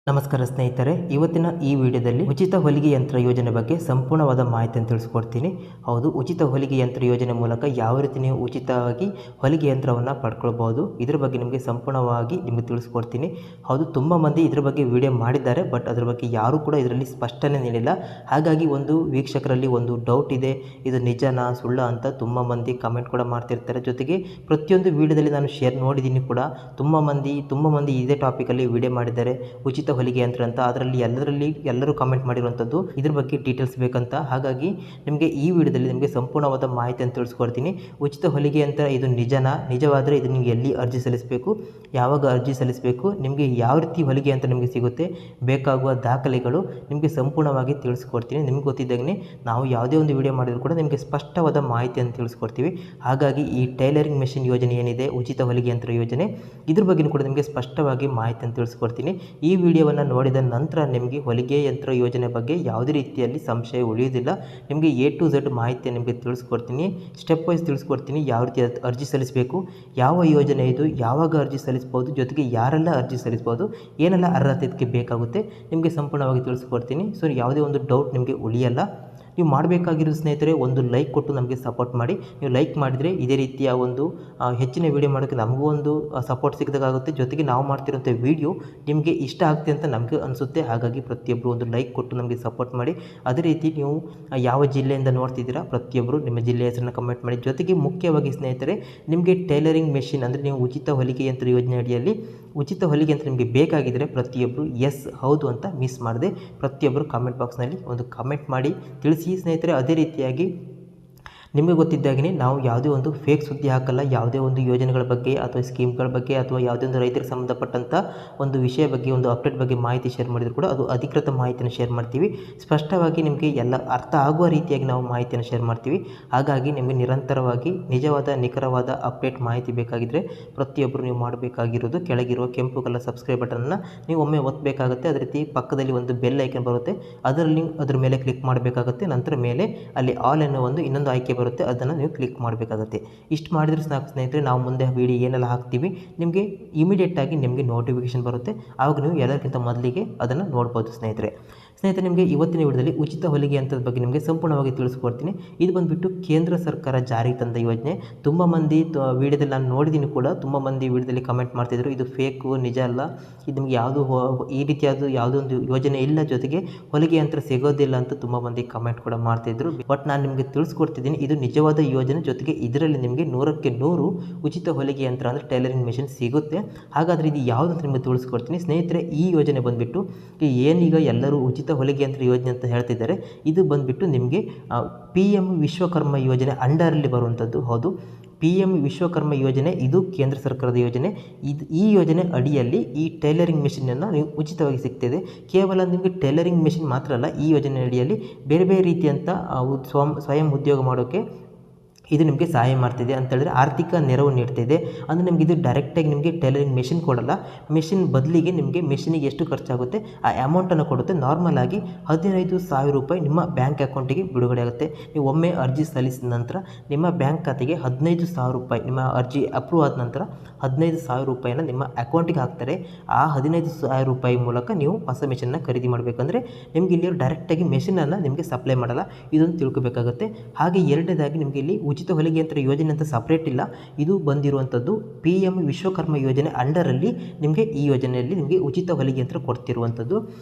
ನಮಸ್ಕಾರ ಸ್ನೇಹಿತರೆ, ಇವತ್ತಿನ ಈ ವಿಡಿಯೋದಲ್ಲಿ ಉಚಿತ ಹೊಲಿಗೆ ಯಂತ್ರ ಯೋಜನೆ ಬಗ್ಗೆ ಸಂಪೂರ್ಣವಾದ ಮಾಹಿತಿಯನ್ನು ತಿಳಿಸ್ಕೊಡ್ತೀನಿ. ಹೌದು, ಉಚಿತ ಹೊಲಿಗೆ ಯಂತ್ರ ಯೋಜನೆ ಮೂಲಕ ಯಾವ ರೀತಿ ನೀವು ಉಚಿತವಾಗಿ ಹೊಲಿಗೆ ಯಂತ್ರವನ್ನು ಪಡ್ಕೊಳ್ಬಹುದು, ಇದ್ರ ಬಗ್ಗೆ ನಿಮಗೆ ಸಂಪೂರ್ಣವಾಗಿ ನಿಮಗೆ ತಿಳಿಸ್ಕೊಡ್ತೀನಿ. ಹೌದು, ತುಂಬ ಮಂದಿ ಇದ್ರ ಬಗ್ಗೆ ವಿಡಿಯೋ ಮಾಡಿದ್ದಾರೆ, ಬಟ್ ಅದ್ರ ಬಗ್ಗೆ ಯಾರೂ ಕೂಡ ಇದರಲ್ಲಿ ಸ್ಪಷ್ಟನೆ ನೀಡಿಲ್ಲ. ಹಾಗಾಗಿ ಒಂದು ವೀಕ್ಷಕರಲ್ಲಿ ಒಂದು ಡೌಟ್ ಇದೆ, ಇದು ನಿಜನಾ ಸುಳ್ಳ ಅಂತ ತುಂಬ ಮಂದಿ ಕಮೆಂಟ್ ಕೂಡ ಮಾಡ್ತಿರ್ತಾರೆ. ಜೊತೆಗೆ ಪ್ರತಿಯೊಂದು ವಿಡಿಯೋದಲ್ಲಿ ನಾನು ಶೇರ್ ನೋಡಿದ್ದೀನಿ ಕೂಡ, ತುಂಬ ಮಂದಿ ಇದೇ ಟಾಪಿಕಲ್ಲಿ ವಿಡಿಯೋ ಮಾಡಿದ್ದಾರೆ, ಉಚಿತ ಹೊಲಿಗೆ ಯಂತ್ರ ಅಂತ. ಅದರಲ್ಲಿ ಎಲ್ಲರೂ ಕಮೆಂಟ್ ಮಾಡಿರುವಂಥದ್ದು ಇದ್ರ ಬಗ್ಗೆ ಡೀಟೇಲ್ಸ್ ಬೇಕಂತ. ಹಾಗಾಗಿ ನಿಮಗೆ ಈ ವಿಡಿಯೋದಲ್ಲಿ ನಿಮಗೆ ಸಂಪೂರ್ಣವಾದ ಮಾಹಿತಿಯನ್ನು ತಿಳಿಸ್ಕೊಡ್ತೀನಿ. ಉಚಿತ ಹೊಲಿಗೆ ಯಂತ್ರ ಇದು ನಿಜವಾದರೆ ಇದು ನೀವು ಎಲ್ಲಿ ಅರ್ಜಿ ಸಲ್ಲಿಸಬೇಕು, ಯಾವಾಗ ಅರ್ಜಿ ಸಲ್ಲಿಸಬೇಕು, ನಿಮಗೆ ಯಾವ ರೀತಿ ಹೊಲಿಗೆ ಯಂತ್ರ ನಿಮಗೆ ಸಿಗುತ್ತೆ, ಬೇಕಾಗುವ ದಾಖಲೆಗಳು ನಿಮಗೆ ಸಂಪೂರ್ಣವಾಗಿ ತಿಳಿಸ್ಕೊಡ್ತೀನಿ. ನಿಮ್ಗೆ ಗೊತ್ತಿದ್ದಾಗೇ ನಾವು ಯಾವುದೇ ಒಂದು ವಿಡಿಯೋ ಮಾಡಿದ್ರು ಕೂಡ ನಿಮಗೆ ಸ್ಪಷ್ಟವಾದ ಮಾಹಿತಿಯನ್ನು ತಿಳಿಸ್ಕೊಡ್ತೀವಿ. ಹಾಗಾಗಿ ಈ ಟೈಲರಿಂಗ್ ಮೆಷಿನ್ ಯೋಜನೆ ಏನಿದೆ, ಉಚಿತ ಹೊಲಿಗೆ ಯಂತ್ರ ಯೋಜನೆ, ಇದ್ರ ಬಗ್ಗೆ ಕೂಡ ನಿಮಗೆ ಸ್ಪಷ್ಟವಾಗಿ ಮಾಹಿತಿಯನ್ನು ತಿಳಿಸ್ಕೊಡ್ತೀನಿ. ಈ ವಿಡಿಯೋವನ್ನು ನೋಡಿದ ನಂತರ ನಿಮಗೆ ಹೊಲಿಗೆ ಯಂತ್ರ ಯೋಜನೆ ಬಗ್ಗೆ ಯಾವುದೇ ರೀತಿಯಲ್ಲಿ ಸಂಶಯ ಉಳಿಯುವುದಿಲ್ಲ. ನಿಮಗೆ A to Z ಮಾಹಿತಿ ನಿಮಗೆ ತಿಳಿಸ್ಕೊಡ್ತೀನಿ, ಸ್ಟೆಪ್ ವೈಸ್ ತಿಳಿಸ್ಕೊಡ್ತೀನಿ. ಯಾವ ರೀತಿ ಅರ್ಜಿ ಸಲ್ಲಿಸಬೇಕು, ಯಾವ ಯೋಜನೆ ಇದು, ಯಾವಾಗ ಅರ್ಜಿ ಸಲ್ಲಿಸ್ಬೋದು, ಜೊತೆಗೆ ಯಾರೆಲ್ಲ ಅರ್ಜಿ ಸಲ್ಲಿಸ್ಬೋದು, ಏನೆಲ್ಲ ಅರ್ಹತೆ ಬೇಕಾಗುತ್ತೆ ನಿಮಗೆ ಸಂಪೂರ್ಣವಾಗಿ ತಿಳಿಸ್ಕೊಡ್ತೀನಿ. ಸೊ ಯಾವುದೇ ಒಂದು ಡೌಟ್ ನಿಮಗೆ ಉಳಿಯಲ್ಲ. ನೀವು ಮಾಡಬೇಕಾಗಿರೋ ಸ್ನೇಹಿತರೆ, ಒಂದು ಲೈಕ್ ಕೊಟ್ಟು ನಮಗೆ ಸಪೋರ್ಟ್ ಮಾಡಿ. ನೀವು ಲೈಕ್ ಮಾಡಿದರೆ ಇದೇ ರೀತಿಯ ಒಂದು ಹೆಚ್ಚಿನ ವಿಡಿಯೋ ಮಾಡೋಕ್ಕೆ ನಮಗೂ ಒಂದು ಸಪೋರ್ಟ್ ಸಿಗದಾಗುತ್ತೆ. ಜೊತೆಗೆ ನಾವು ಮಾಡ್ತಿರೋಂಥ ವಿಡಿಯೋ ನಿಮಗೆ ಇಷ್ಟ ಆಗ್ತದೆ ಅಂತ ನಮಗೆ ಅನಿಸುತ್ತೆ. ಹಾಗಾಗಿ ಪ್ರತಿಯೊಬ್ಬರು ಒಂದು ಲೈಕ್ ಕೊಟ್ಟು ನಮಗೆ ಸಪೋರ್ಟ್ ಮಾಡಿ. ಅದೇ ರೀತಿ ನೀವು ಯಾವ ಜಿಲ್ಲೆಯಿಂದ ನೋಡ್ತಿದ್ದೀರಾ, ಪ್ರತಿಯೊಬ್ಬರು ನಿಮ್ಮ ಜಿಲ್ಲೆಯ ಹೆಸರನ್ನು ಕಮೆಂಟ್ ಮಾಡಿ. ಜೊತೆಗೆ ಮುಖ್ಯವಾಗಿ ಸ್ನೇಹಿತರೆ, ನಿಮಗೆ ಟೈಲರಿಂಗ್ ಮೆಷಿನ್ ಅಂದರೆ ನೀವು ಉಚಿತ ಹೊಲಿಗೆ ಯಂತ್ರ ಯೋಜನೆ ಅಡಿಯಲ್ಲಿ ಉಚಿತ ಹೊಲಿಗೆ ಯಂತ್ರ ನಿಮಗೆ ಬೇಕಾಗಿದ್ದರೆ ಪ್ರತಿಯೊಬ್ಬರು ಎಸ್ ಹೌದು ಅಂತ ಮಿಸ್ ಮಾಡದೆ ಪ್ರತಿಯೊಬ್ಬರು ಕಾಮೆಂಟ್ ಬಾಕ್ಸ್ನಲ್ಲಿ ಒಂದು ಕಮೆಂಟ್ ಮಾಡಿ ತಿಳಿಸಿ ಸ್ನೇಹಿತರೆ. ಅದೇ ರೀತಿಯಾಗಿ ನಿಮಗೆ ಗೊತ್ತಿದ್ದಾಗೇ ನಾವು ಯಾವುದೇ ಒಂದು ಫೇಕ್ ಸುದ್ದಿ ಹಾಕಲ್ಲ. ಯಾವುದೇ ಒಂದು ಯೋಜನೆಗಳ ಬಗ್ಗೆ ಅಥವಾ ಸ್ಕೀಮ್ಗಳ ಬಗ್ಗೆ ಅಥವಾ ಯಾವುದೇ ಒಂದು ರೈತರಿಗೆ ಸಂಬಂಧಪಟ್ಟಂಥ ಒಂದು ವಿಷಯ ಬಗ್ಗೆ, ಒಂದು ಅಪ್ಡೇಟ್ ಬಗ್ಗೆ ಮಾಹಿತಿ ಶೇರ್ ಮಾಡಿದ್ರು ಕೂಡ ಅದು ಅಧಿಕೃತ ಮಾಹಿತಿಯನ್ನು ಶೇರ್ ಮಾಡ್ತೀವಿ. ಸ್ಪಷ್ಟವಾಗಿ ನಿಮಗೆ ಎಲ್ಲ ಅರ್ಥ ಆಗುವ ರೀತಿಯಾಗಿ ನಾವು ಮಾಹಿತಿಯನ್ನು ಶೇರ್ ಮಾಡ್ತೀವಿ. ಹಾಗಾಗಿ ನಿಮಗೆ ನಿರಂತರವಾಗಿ ನಿಜವಾದ ನಿಖರವಾದ ಅಪ್ಡೇಟ್ ಮಾಹಿತಿ ಬೇಕಾಗಿದ್ದರೆ ಪ್ರತಿಯೊಬ್ಬರು ನೀವು ಮಾಡಬೇಕಾಗಿರೋದು ಕೆಳಗಿರುವ ಕೆಂಪು ಕಲರ್ ಸಬ್ಸ್ಕ್ರೈಬ್ ಬಟನನ್ನು ನೀವು ಒಮ್ಮೆ ಒತ್ತಬೇಕಾಗುತ್ತೆ. ಅದೇ ರೀತಿ ಪಕ್ಕದಲ್ಲಿ ಒಂದು ಬೆಲ್ ಐಕನ್ ಬರುತ್ತೆ, ಅದ್ರ ಮೇಲೆ ಕ್ಲಿಕ್ ಮಾಡಬೇಕಾಗುತ್ತೆ. ನಂತರ ಮೇಲೆ ಅಲ್ಲಿ ಆಲ್ ಅನ್ನೋ ಒಂದು ಇನ್ನೊಂದು ಆಯ್ಕೆ ಬರುತ್ತೆ, ಅದನ್ನು ನೀವು ಕ್ಲಿಕ್ ಮಾಡಬೇಕಾಗುತ್ತೆ. ಇಷ್ಟು ಮಾಡಿದ್ರೆ ಸಾಕು ಸ್ನೇಹಿತರೆ, ನಾವು ಮುಂದೆ ವಿಡಿಯೋ ಏನೆಲ್ಲ ಹಾಕ್ತೀವಿ ನಿಮಗೆ ಇಮಿಡಿಯೇಟಾಗಿ ನಿಮಗೆ ನೋಟಿಫಿಕೇಶನ್ ಬರುತ್ತೆ. ಆವಾಗ ನೀವು ಎಲ್ಲರಿಗಿಂತ ಮೊದಲಿಗೆ ಅದನ್ನು ನೋಡ್ಬೋದು ಸ್ನೇಹಿತರೆ. ನಿಮಗೆ ಇವತ್ತಿನ ವಿಡಿಯೋದಲ್ಲಿ ಉಚಿತ ಹೊಲಿಗೆ ಯಂತ್ರದ ಬಗ್ಗೆ ನಿಮಗೆ ಸಂಪೂರ್ಣವಾಗಿ ತಿಳಿಸ್ಕೊಡ್ತೀನಿ. ಇದು ಬಂದುಬಿಟ್ಟು ಕೇಂದ್ರ ಸರ್ಕಾರ ಜಾರಿಗೆ ತಂದ ಯೋಜನೆ. ತುಂಬ ಮಂದಿ ವಿಡಿಯೋದಲ್ಲಿ ನಾನು ನೋಡಿದ್ದೀನಿ ಕೂಡ, ತುಂಬ ಮಂದಿ ವಿಡಿಯೋದಲ್ಲಿ ಕಮೆಂಟ್ ಮಾಡ್ತಿದ್ರು ಇದು ಫೇಕು, ನಿಜ ಅಲ್ಲ, ಇದು ನಿಮಗೆ ಈ ರೀತಿಯಾದ ಯಾವುದೋ ಒಂದು ಯೋಜನೆ ಇಲ್ಲ, ಜೊತೆಗೆ ಹೊಲಿಗೆ ಯಂತ್ರ ಸಿಗೋದಿಲ್ಲ ಅಂತ ತುಂಬ ಮಂದಿ ಕಮೆಂಟ್ ಕೂಡ ಮಾಡ್ತಿದ್ರು. ಬಟ್ ನಾನು ನಿಮಗೆ ತಿಳಿಸ್ಕೊಡ್ತಿದ್ದೀನಿ, ಇದು ನಿಜವಾದ ಯೋಜನೆ. ಜೊತೆಗೆ ಇದರಲ್ಲಿ ನಿಮಗೆ 100ಕ್ಕೆ 100 ಉಚಿತ ಹೊಲಿಗೆ ಯಂತ್ರ ಅಂದರೆ ಟೈಲರಿಂಗ್ ಮೆಷಿನ್ ಸಿಗುತ್ತೆ. ಹಾಗಾದರೆ ಇದು ಯಾವುದು ಅಂತ ನಿಮಗೆ ತಿಳಿಸ್ಕೊಡ್ತೀನಿ ಸ್ನೇಹಿತರೆ. ಈ ಯೋಜನೆ ಬಂದುಬಿಟ್ಟು ಏನೀಗ ಎಲ್ಲರೂ ಉಚಿತ ಹೊಲಿಗೆ ಯಂತ್ರ ಯೋಜನೆ ಅಂತ ಹೇಳ್ತಿದ್ದಾರೆ, ಇದು ಬಂದುಬಿಟ್ಟು ನಿಮಗೆ PM ವಿಶ್ವಕರ್ಮ ಯೋಜನೆ ಅಂಡರಲ್ಲಿ ಬರುವಂಥದ್ದು. ಹೌದು, PM ವಿಶ್ವಕರ್ಮ ಯೋಜನೆ ಇದು ಕೇಂದ್ರ ಸರ್ಕಾರದ ಯೋಜನೆ. ಈ ಯೋಜನೆ ಅಡಿಯಲ್ಲಿ ಈ ಟೈಲರಿಂಗ್ ಮೆಷಿನನ್ನು ನೀವು ಉಚಿತವಾಗಿ ಸಿಗ್ತಿದೆ. ಕೇವಲ ನಿಮಗೆ ಟೈಲರಿಂಗ್ ಮೆಷಿನ್ ಮಾತ್ರ ಅಲ್ಲ, ಈ ಯೋಜನೆ ಅಡಿಯಲ್ಲಿ ಬೇರೆ ಬೇರೆ ರೀತಿಯಂಥ ಸ್ವಯಂ ಉದ್ಯೋಗ ಮಾಡೋಕ್ಕೆ ಇದು ನಿಮಗೆ ಸಹಾಯ ಮಾಡ್ತಿದೆ ಅಂತ ಹೇಳಿದ್ರೆ ಆರ್ಥಿಕ ನೆರವು ನೀಡ್ತಿದೆ. ಅಂದರೆ ನಿಮಗೆ ಇದು ಡೈರೆಕ್ಟಾಗಿ ನಿಮಗೆ ಟೈಲರಿಂಗ್ ಮೆಷಿನ್ ಕೊಡಲ್ಲ, ಮೆಷಿನ್ ಬದಲಿಗೆ ನಿಮಗೆ ಮೆಷಿನಿಗೆ ಎಷ್ಟು ಖರ್ಚಾಗುತ್ತೆ ಆ ಅಮೌಂಟನ್ನು ಕೊಡುತ್ತೆ. ನಾರ್ಮಲ್ ಆಗಿ 15,000 ರೂಪಾಯಿ ನಿಮ್ಮ ಬ್ಯಾಂಕ್ ಅಕೌಂಟಿಗೆ ಬಿಡುಗಡೆ ಆಗುತ್ತೆ. ನೀವು ಒಮ್ಮೆ ಅರ್ಜಿ ಸಲ್ಲಿಸಿದ ನಂತರ ನಿಮ್ಮ ಬ್ಯಾಂಕ್ ಖಾತೆಗೆ 15,000 ರೂಪಾಯಿ, ನಿಮ್ಮ ಅರ್ಜಿ ಅಪ್ರೂವ್ ಆದ ನಂತರ 15,000 ರೂಪಾಯಿನ ನಿಮ್ಮ ಅಕೌಂಟಿಗೆ ಹಾಕ್ತಾರೆ. ಆ 15,000 ರೂಪಾಯಿ ಮೂಲಕ ನೀವು ಹೊಸ ಮೆಷಿನ್ನ ಖರೀದಿ ಮಾಡಬೇಕಂದ್ರೆ ನಿಮಗೆ ಇಲ್ಲಿ ಡೈರೆಕ್ಟಾಗಿ ಮೆಷಿನನ್ನು ನಿಮಗೆ ಸಪ್ಲೈ ಮಾಡಲ್ಲ, ಇದನ್ನು ತಿಳ್ಕೊಬೇಕಾಗುತ್ತೆ. ಹಾಗೆ ಎರಡನೇದಾಗಿ ನಿಮಗೆ ಇಲ್ಲಿ ಉಚಿತ ಹೊಲಿಗೆ ಯಂತ್ರ ಯೋಜನೆ ಅಂತ ಸಪ್ರೇಟ್ ಇಲ್ಲ, ಇದು ಬಂದಿರುವಂಥದ್ದು PM ವಿಶ್ವಕರ್ಮ ಯೋಜನೆ ಅಂಡರಲ್ಲಿ ನಿಮಗೆ ಈ ಯೋಜನೆಯಲ್ಲಿ ನಿಮಗೆ ಉಚಿತ ಹೊಲಿಗೆ ಯಂತ್ರ ಕೊಡ್ತಿರುವಂಥದ್ದು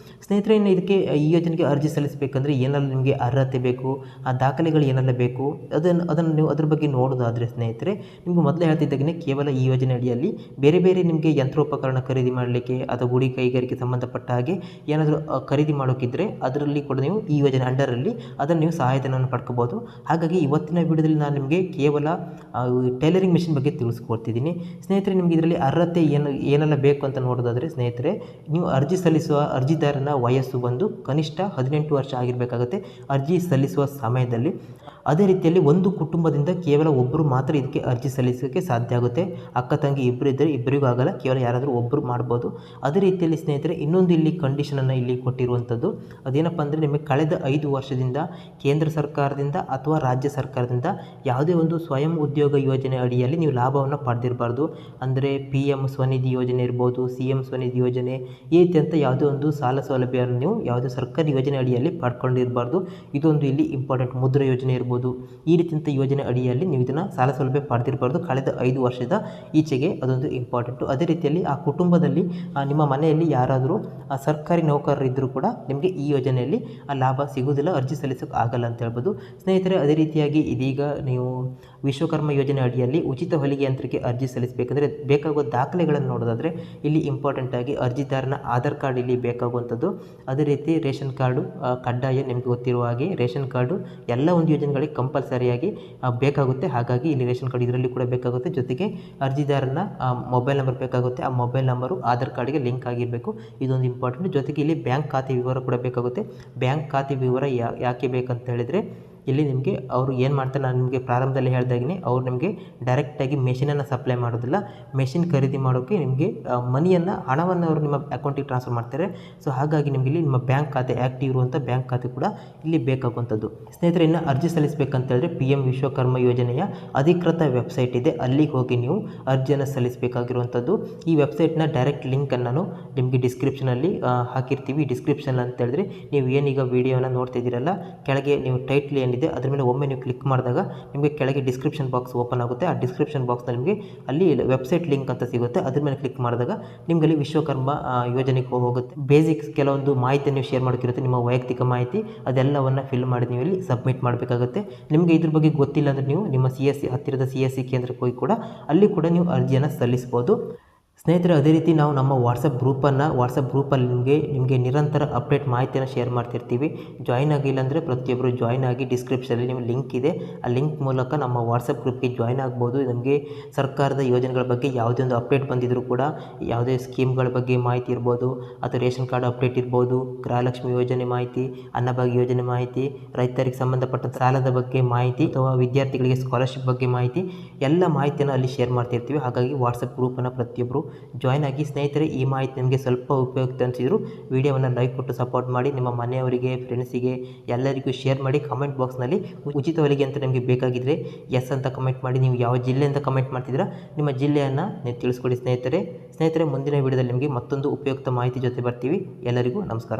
ಸ್ನೇಹಿತರೆ. ಇನ್ನು ಇದಕ್ಕೆ ಈ ಯೋಜನೆಗೆ ಅರ್ಜಿ ಸಲ್ಲಿಸಬೇಕಂದ್ರೆ ಏನೆಲ್ಲ ನಿಮಗೆ ಅರ್ಹತೆ ಬೇಕು, ಆ ದಾಖಲೆಗಳು ಏನೆಲ್ಲ ಬೇಕು, ಅದನ್ನು ನೀವು ಅದ್ರ ಬಗ್ಗೆ ನೋಡೋದಾದರೆ ಸ್ನೇಹಿತರೆ, ನಿಮಗೆ ಮೊದಲೇ ಹೇಳ್ತಿದ್ದಾಗೇ ಕೇವಲ ಈ ಯೋಜನೆ ಅಡಿಯಲ್ಲಿ ಬೇರೆ ಬೇರೆ ನಿಮಗೆ ಯಂತ್ರೋಪಕರಣ ಖರೀದಿ ಮಾಡಲಿಕ್ಕೆ ಅಥವಾ ಗುಡಿ ಕೈಗಾರಿಕೆ ಸಂಬಂಧಪಟ್ಟ ಹಾಗೆ ಏನಾದರೂ ಖರೀದಿ ಮಾಡೋಕ್ಕಿದ್ರೆ ಅದರಲ್ಲಿ ಕೂಡ ನೀವು ಈ ಯೋಜನೆ ಅಂಡರಲ್ಲಿ ಅದನ್ನು ನೀವು ಸಹಾಯಧನವನ್ನು ಪಡ್ಕೋಬೋದು. ಹಾಗಾಗಿ ಇವತ್ತಿನ ವಿಡಿಯೋದಲ್ಲಿ ನಾನು ನಿಮಗೆ ಕೇವಲ ಟೈಲರಿಂಗ್ ಮೆಷಿನ್ ಬಗ್ಗೆ ತಿಳಿಸ್ಕೊಡ್ತಿದ್ದೀನಿ ಸ್ನೇಹಿತರೆ. ನಿಮಗೆ ಇದರಲ್ಲಿ ಅರ್ಹತೆ ಏನೆಲ್ಲ ಬೇಕು ಅಂತ ನೋಡೋದಾದರೆ ಸ್ನೇಹಿತರೆ, ನೀವು ಅರ್ಜಿ ಸಲ್ಲಿಸುವ ಅರ್ಜಿದಾರನ ವಯಸ್ಸು ಬಂದು ಕನಿಷ್ಠ 18 ವರ್ಷ ಆಗಿರಬೇಕಾಗುತ್ತೆ ಅರ್ಜಿ ಸಲ್ಲಿಸುವ ಸಮಯದಲ್ಲಿ. ಅದೇ ರೀತಿಯಲ್ಲಿ ಒಂದು ಕುಟುಂಬದಿಂದ ಕೇವಲ ಒಬ್ಬರು ಮಾತ್ರ ಇದಕ್ಕೆ ಅರ್ಜಿ ಸಲ್ಲಿಸೋಕ್ಕೆ ಸಾಧ್ಯ ಆಗುತ್ತೆ. ಅಕ್ಕ ತಂಗಿ ಇಬ್ಬರು ಇದ್ದರೆ ಇಬ್ಬರಿಗೂ ಆಗಲ್ಲ, ಕೇವಲ ಯಾರಾದರೂ ಒಬ್ಬರು ಮಾಡ್ಬೋದು. ಅದೇ ರೀತಿಯಲ್ಲಿ ಸ್ನೇಹಿತರೆ ಇನ್ನೊಂದು ಇಲ್ಲಿ ಕಂಡೀಷನನ್ನು ಇಲ್ಲಿ ಕೊಟ್ಟಿರುವಂಥದ್ದು ಅದೇನಪ್ಪ ಅಂದರೆ ನಿಮಗೆ ಕಳೆದ 5 ವರ್ಷದಿಂದ ಕೇಂದ್ರ ಸರ್ಕಾರದಿಂದ ಅಥವಾ ರಾಜ್ಯ ಸರ್ಕಾರದಿಂದ ಯಾವುದೇ ಒಂದು ಸ್ವಯಂ ಉದ್ಯೋಗ ಯೋಜನೆ ಅಡಿಯಲ್ಲಿ ನೀವು ಲಾಭವನ್ನು ಪಡೆದಿರಬಾರ್ದು. ಅಂದರೆ PM ಸ್ವನಿಧಿ ಯೋಜನೆ ಇರ್ಬೋದು, CM ಸ್ವನಿಧಿ ಯೋಜನೆ, ಈ ರೀತಿ ಅಂತ ಯಾವುದೇ ಒಂದು ಸಾಲ ಸೌಲಭ್ಯವನ್ನು ನೀವು ಯಾವುದೇ ಸರ್ಕಾರಿ ಯೋಜನೆ ಅಡಿಯಲ್ಲಿ ಪಡ್ಕೊಂಡಿರಬಾರ್ದು. ಇದೊಂದು ಇಲ್ಲಿ ಇಂಪಾರ್ಟೆಂಟ್. ಮುದ್ರಾ ಯೋಜನೆ ಇರ್ಬೋದು, ಈ ರೀತಿಯಂಥ ಯೋಜನೆ ಅಡಿಯಲ್ಲಿ ನೀವು ಇದನ್ನು ಸಾಲ ಸೌಲಭ್ಯ ಪಡೆದಿರಬಾರ್ದು ಕಳೆದ 5 ವರ್ಷದ ಈಚೆಗೆ. ಅದೊಂದು ಇಂಪಾರ್ಟೆಂಟು. ಅದೇ ರೀತಿಯಲ್ಲಿ ಆ ಕುಟುಂಬದಲ್ಲಿ ನಿಮ್ಮ ಮನೆಯಲ್ಲಿ ಯಾರಾದರೂ ಸರ್ಕಾರಿ ನೌಕರರಿದ್ದರೂ ಕೂಡ ನಿಮಗೆ ಈ ಯೋಜನೆಯಲ್ಲಿ ಆ ಲಾಭ ಸಿಗೋದಿಲ್ಲ, ಅರ್ಜಿ ಸಲ್ಲಿಸೋಕೆ ಆಗಲ್ಲ ಅಂತ ಹೇಳ್ಬೋದು ಸ್ನೇಹಿತರೆ. ಅದೇ ರೀತಿಯಾಗಿ ಇದೀಗ ನೀವು ವಿಶ್ವಕರ್ಮ ಯೋಜನೆ ಅಡಿಯಲ್ಲಿ ಉಚಿತ ಹೊಲಿಗೆ ಯಂತ್ರಕ್ಕೆ ಅರ್ಜಿ ಸಲ್ಲಿಸಬೇಕಂದ್ರೆ ಬೇಕಾಗುವ ದಾಖಲೆಗಳನ್ನು ನೋಡೋದಾದರೆ ಇಲ್ಲಿ ಇಂಪಾರ್ಟೆಂಟಾಗಿ ಅರ್ಜಿದಾರನ ಆಧಾರ್ ಕಾರ್ಡ್ ಇಲ್ಲಿ ಬೇಕಾಗುವಂಥದ್ದು. ಅದೇ ರೀತಿ ರೇಷನ್ ಕಾರ್ಡು ಕಡ್ಡಾಯ. ನಿಮಗೆ ಗೊತ್ತಿರುವ ಹಾಗೆ ರೇಷನ್ ಕಾರ್ಡು ಎಲ್ಲ ಒಂದು ಯೋಜನೆಗಳಿಗೆ ಕಂಪಲ್ಸರಿಯಾಗಿ ಬೇಕಾಗುತ್ತೆ. ಹಾಗಾಗಿ ಇಲ್ಲಿ ರೇಷನ್ ಕಾರ್ಡ್ ಇದರಲ್ಲಿ ಕೂಡ ಬೇಕಾಗುತ್ತೆ. ಜೊತೆಗೆ ಅರ್ಜಿದಾರನ ಮೊಬೈಲ್ ನಂಬರ್ ಬೇಕಾಗುತ್ತೆ. ಆ ಮೊಬೈಲ್ ನಂಬರು ಆಧಾರ್ ಕಾರ್ಡ್ಗೆ ಲಿಂಕ್ ಆಗಿರಬೇಕು. ಇದೊಂದು ಇಂಪಾರ್ಟೆಂಟ್. ಜೊತೆಗೆ ಇಲ್ಲಿ ಬ್ಯಾಂಕ್ ಖಾತೆ ವಿವರ ಕೂಡ ಬೇಕಾಗುತ್ತೆ. ಬ್ಯಾಂಕ್ ಖಾತೆ ವಿವರ ಯಾಕೆ ಬೇಕಂತ ಹೇಳಿದರೆ ಇಲ್ಲಿ ನಿಮಗೆ ಅವರು ಏನು ಮಾಡ್ತಾರೆ, ನಾನು ನಿಮಗೆ ಪ್ರಾರಂಭದಲ್ಲಿ ಹೇಳಿದಾಗೆ ಅವ್ರು ನಿಮಗೆ ಡೈರೆಕ್ಟಾಗಿ ಮೆಷಿನನ್ನು ಸಪ್ಲೈ ಮಾಡೋದಿಲ್ಲ. ಮೆಷಿನ್ ಖರೀದಿ ಮಾಡೋಕ್ಕೆ ನಿಮಗೆ ಹಣವನ್ನು ಅವರು ನಿಮ್ಮ ಅಕೌಂಟಿಗೆ ಟ್ರಾನ್ಸ್ಫರ್ ಮಾಡ್ತಾರೆ. ಸೊ ಹಾಗಾಗಿ ನಿಮಗೆ ಇಲ್ಲಿ ನಿಮ್ಮ ಬ್ಯಾಂಕ್ ಖಾತೆ, ಆ್ಯಕ್ಟಿವ್ ಇರುವಂಥ ಬ್ಯಾಂಕ್ ಖಾತೆ ಕೂಡ ಇಲ್ಲಿ ಬೇಕಾಗುವಂಥದ್ದು. ಸ್ನೇಹಿತರೆ ಇನ್ನು ಅರ್ಜಿ ಸಲ್ಲಿಸಬೇಕಂತ ಹೇಳಿದ್ರೆ PM ವಿಶ್ವಕರ್ಮ ಯೋಜನೆಯ ಅಧಿಕೃತ ವೆಬ್ಸೈಟ್ ಇದೆ, ಅಲ್ಲಿಗೆ ಹೋಗಿ ನೀವು ಅರ್ಜಿಯನ್ನು ಸಲ್ಲಿಸಬೇಕಾಗಿರುವಂಥದ್ದು. ಈ ವೆಬ್ಸೈಟ್ನ ಡೈರೆಕ್ಟ್ ಲಿಂಕನ್ನು ನಾನು ನಿಮಗೆ ಡಿಸ್ಕ್ರಿಪ್ಷನಲ್ಲಿ ಹಾಕಿರ್ತೀವಿ. ಡಿಸ್ಕ್ರಿಪ್ಷನ್ ಅಂತ ಹೇಳಿದ್ರೆ ನೀವು ಏನೀಗ ವೀಡಿಯೋನ ನೋಡ್ತಿದ್ದೀರಲ್ಲ, ಕೆಳಗೆ ನೀವು ಟೈಟ್ಲ್ ಏನಿದೆ ಅದ್ರ ಮೇಲೆ ಒಮ್ಮೆ ನೀವು ಕ್ಲಿಕ್ ಮಾಡಿದಾಗ ನಿಮಗೆ ಕೆಳಗೆ ಡಿಸ್ಕ್ರಿಪ್ಷನ್ ಬಾಕ್ಸ್ ಓಪನ್ ಆಗುತ್ತೆ. ಆ ಡಿಸ್ಕ್ರಿಪ್ಷನ್ ಬಾಕ್ಸ್ನಲ್ಲಿ ನಿಮಗೆ ಅಲ್ಲಿ ವೆಬ್ಸೈಟ್ ಲಿಂಕ್ ಅಂತ ಸಿಗುತ್ತೆ. ಅದ್ರ ಮೇಲೆ ಕ್ಲಿಕ್ ಮಾಡಿದಾಗ ನಿಮಗೆ ಅಲ್ಲಿ ವಿಶ್ವಕರ್ಮ ಯೋಜನೆಗೆ ಹೋಗುತ್ತೆ. ಬೇಸಿಕ್ಸ್ ಕೆಲವೊಂದು ಮಾಹಿತಿಯನ್ನು ನೀವು ಶೇರ್ ಮಾಡೋಕ್ಕಿರುತ್ತೆ, ನಿಮ್ಮ ವೈಯಕ್ತಿಕ ಮಾಹಿತಿ, ಅದೆಲ್ಲವನ್ನು ಫಿಲ್ ಮಾಡಿ ನೀವು ಇಲ್ಲಿ ಸಬ್ಮಿಟ್ ಮಾಡಬೇಕಾಗುತ್ತೆ. ನಿಮಗೆ ಇದ್ರ ಬಗ್ಗೆ ಗೊತ್ತಿಲ್ಲ ಅಂದರೆ ನೀವು ನಿಮ್ಮ CSC ಹತ್ತಿರದ CSC ಕೇಂದ್ರಕ್ಕೆ ಹೋಗಿ ಕೂಡ ಅಲ್ಲಿ ಕೂಡ ನೀವು ಅರ್ಜಿಯನ್ನು ಸಲ್ಲಿಸ್ಬೋದು. ಸ್ನೇಹಿತರೆ ಅದೇ ರೀತಿ ನಾವು ನಮ್ಮ ವಾಟ್ಸಪ್ ಗ್ರೂಪಲ್ಲಿ ನಿಮಗೆ ನಿರಂತರ ಅಪ್ಡೇಟ್ ಮಾಹಿತಿಯನ್ನು ಶೇರ್ ಮಾಡ್ತಿರ್ತೀವಿ. ಜಾಯ್ನ್ ಆಗಿಲ್ಲ ಅಂದರೆ ಪ್ರತಿಯೊಬ್ಬರು ಜಾಯ್ನ್ ಆಗಿ. ಡಿಸ್ಕ್ರಿಪ್ಷನಲ್ಲಿ ನಿಮ್ಮ ಲಿಂಕ್ ಇದೆ, ಆ ಲಿಂಕ್ ಮೂಲಕ ನಮ್ಮ ವಾಟ್ಸಪ್ ಗ್ರೂಪ್ಗೆ ಜಾಯ್ನ್ ಆಗ್ಬೋದು. ನಮಗೆ ಸರ್ಕಾರದ ಯೋಜನೆಗಳ ಬಗ್ಗೆ ಯಾವುದೇ ಒಂದು ಅಪ್ಡೇಟ್ ಬಂದಿದ್ದರೂ ಕೂಡ, ಯಾವುದೇ ಸ್ಕೀಮ್ಗಳ ಬಗ್ಗೆ ಮಾಹಿತಿ ಇರ್ಬೋದು, ಅಥವಾ ರೇಷನ್ ಕಾರ್ಡ್ ಅಪ್ಡೇಟ್ ಇರ್ಬೋದು, ಗೃಹಲಕ್ಷ್ಮಿ ಯೋಜನೆ ಮಾಹಿತಿ, ಅನ್ನಭಾಗ್ಯ ಯೋಜನೆ ಮಾಹಿತಿ, ರೈತರಿಗೆ ಸಂಬಂಧಪಟ್ಟ ಸಾಲದ ಬಗ್ಗೆ ಮಾಹಿತಿ, ಅಥವಾ ವಿದ್ಯಾರ್ಥಿಗಳಿಗೆ ಸ್ಕಾಲರ್ಶಿಪ್ ಬಗ್ಗೆ ಮಾಹಿತಿ, ಎಲ್ಲ ಮಾಹಿತಿಯನ್ನು ಅಲ್ಲಿ ಶೇರ್ ಮಾಡ್ತಿರ್ತೀವಿ. ಹಾಗಾಗಿ ವಾಟ್ಸಪ್ ಗ್ರೂಪನ್ನು ಪ್ರತಿಯೊಬ್ಬರು ಜಾಯ್ನ್ ಆಗಿ. ಸ್ನೇಹಿತರೆ ಈ ಮಾಹಿತಿ ನಿಮಗೆ ಸ್ವಲ್ಪ ಉಪಯುಕ್ತ ಅನಿಸಿದ್ರು ವಿಡಿಯೋವನ್ನು ಲೈಕ್ ಕೊಟ್ಟು ಸಪೋರ್ಟ್ ಮಾಡಿ. ನಿಮ್ಮ ಮನೆಯವರಿಗೆ, ಫ್ರೆಂಡ್ಸಿಗೆ ಎಲ್ಲರಿಗೂ ಶೇರ್ ಮಾಡಿ. ಕಮೆಂಟ್ ಬಾಕ್ಸ್ನಲ್ಲಿ ಉಚಿತ ಹೊಲಿಗೆ ಅಂತ ನಿಮಗೆ ಬೇಕಾಗಿದ್ದರೆ ಎಸ್ ಅಂತ ಕಮೆಂಟ್ ಮಾಡಿ. ನೀವು ಯಾವ ಜಿಲ್ಲೆ ಅಂತ ಕಮೆಂಟ್ ಮಾಡ್ತಿದ್ದೀರಾ ನಿಮ್ಮ ಜಿಲ್ಲೆಯನ್ನು ನೀವು ತಿಳಿಸ್ಕೊಡಿ ಸ್ನೇಹಿತರೆ. ಮುಂದಿನ ವಿಡಿಯೋದಲ್ಲಿ ನಿಮಗೆ ಮತ್ತೊಂದು ಉಪಯುಕ್ತ ಮಾಹಿತಿ ಜೊತೆ ಬರ್ತೀವಿ. ಎಲ್ಲರಿಗೂ ನಮಸ್ಕಾರ.